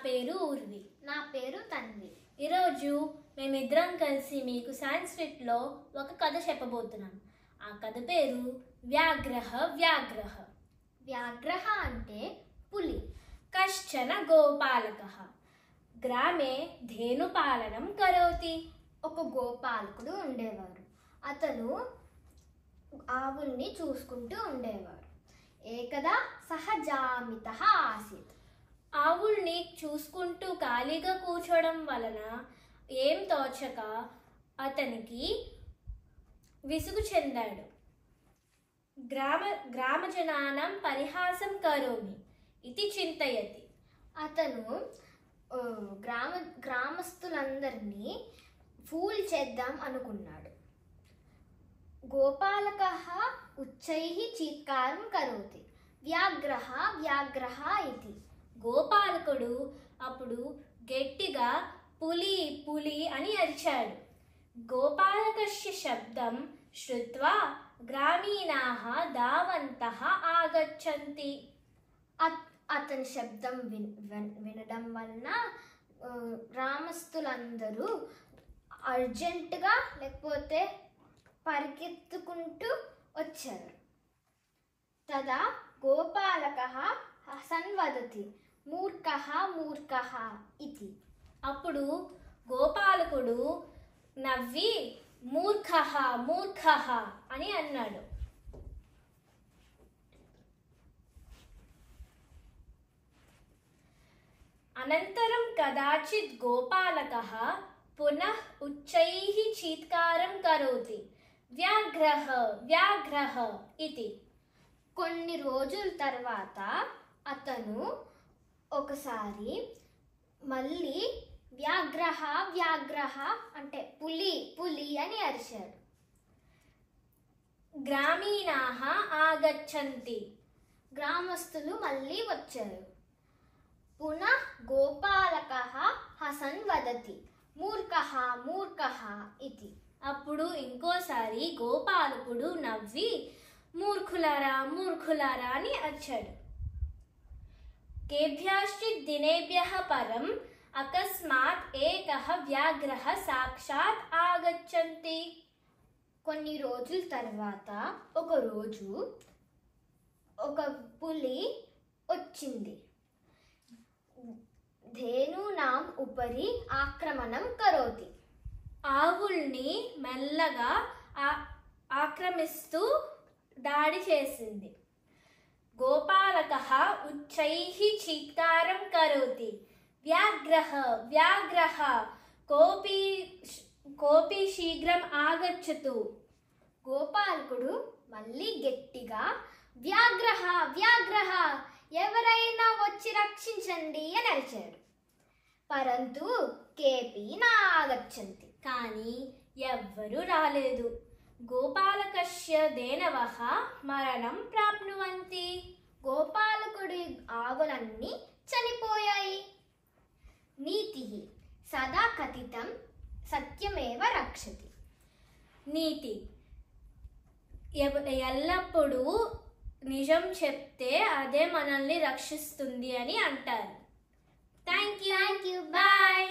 పేరు ఊర్వి. నా పేరు తన్వి. ఈరోజు మేమిద్దరం కలిసి మీకు సాంస్క్రిట్లో ఒక కథ చెప్పబోతున్నాం. ఆ కథ పేరు వ్యాఘ్రః వ్యాఘ్రః. వ్యాఘ్రః అంటే పులి. కశ్చన గోపాలకః గ్రామే ధేనుపాలనం కరోతి. ఒక గోపాలకుడు ఉండేవారు. అతను ఆవుల్ని చూసుకుంటూ ఉండేవారు. ఏకదా సహజామితః ఆసీత్. ఆవుల్ని చూసుకుంటూ ఖాళీగా కూర్చోవడం వలన ఏం తోచక అతనికి విసుగు చెందాడు. గ్రామజనానం పరిహాసం కరోమి ఇది చింతయతి. అతను గ్రామస్తులందరినీ ఫూల్ చేద్దాం అనుకున్నాడు. గోపాలకః ఉచ్చైః చీత్కారం కరోతి వ్యాఘ్రః వ్యాఘ్రః ఇతి. గోపాలకుడు అప్పుడు గట్టిగా పులి పులి అని అరిచాడు. గోపాలకస్య శబ్దం శ్రుత్వా గ్రామీణాః ధావంతః ఆగచ్చంతి. అతని శబ్దం వినడం వలన గ్రామస్తులందరూ అర్జెంటుగా లేకపోతే పరిగెత్తుకుంటూ వచ్చారు. తదా గోపాలకః సంవదతి మూర్ఖః మూర్ఖః ఇతి. అప్పుడు గోపాలకుడు నవ్వి మూర్ఖః మూర్ఖః అని అన్నాడు. అనంతరం కదాచిత్ గోపాలకః పునః ఉచ్చైః చీత్కారం కరోతి వ్యాఘ్రః వ్యాఘ్రః ఇతి. కొన్ని రోజుల తర్వాత అతను ఒకసారి మళ్ళీ వ్యాఘ్రః వ్యాఘ్రః అంటే పులి పులి అని అరిచాడు. గ్రామీణాః ఆగచ్చంతి. గ్రామస్తులు మళ్ళీ వచ్చారు. పునః గోపాలకః హసన్ వదతి మూర్ఖః మూర్ఖః ఇతి. అప్పుడు ఇంకోసారి గోపాలకుడు నవ్వి మూర్ఖులారా మూర్ఖులారా అని అరిచాడు. కేభ్యశ్చిత్ దినేభ్యః పరం అకస్మాత్ ఏకః వ్యాఘ్రః సాక్షాత్ ఆగచ్చంతి. కొన్ని రోజుల తర్వాత ఒకరోజు ఒక పులి వచ్చింది. ధేనూనాం ఉపరి ఆక్రమణం కరోతి. ఆవుల్ని మెల్లగా ఆక్రమిస్తూ దాడి చేసింది. గోపాలకః ఉచ్చైః చీత్కారం కరోతి వ్యాఘ్రః వ్యాఘ్రః కోపి శీఘ్రం ఆగచ్చతు. గోపాలకుడు మళ్ళీ గట్టిగా వ్యాఘ్రః వ్యాఘ్రః ఎవరైనా వచ్చి రక్షించండి అని అరిచాడు. పరంతు కేపి నాగచ్చంతి. కానీ ఎవ్వరూ రాలేదు. గోపాలకస్య దేనవః మరణం ప్రాప్నువంతి. గోపాలకుడి ఆవులన్నీ చనిపోయాయి. నీతి సదా కథితం సత్యమేవ రక్షతి. నీతి ఎల్లప్పుడూ నిజం చెప్తే అదే మనల్ని రక్షిస్తుంది అని అంటారు. Thank you. బాయ్.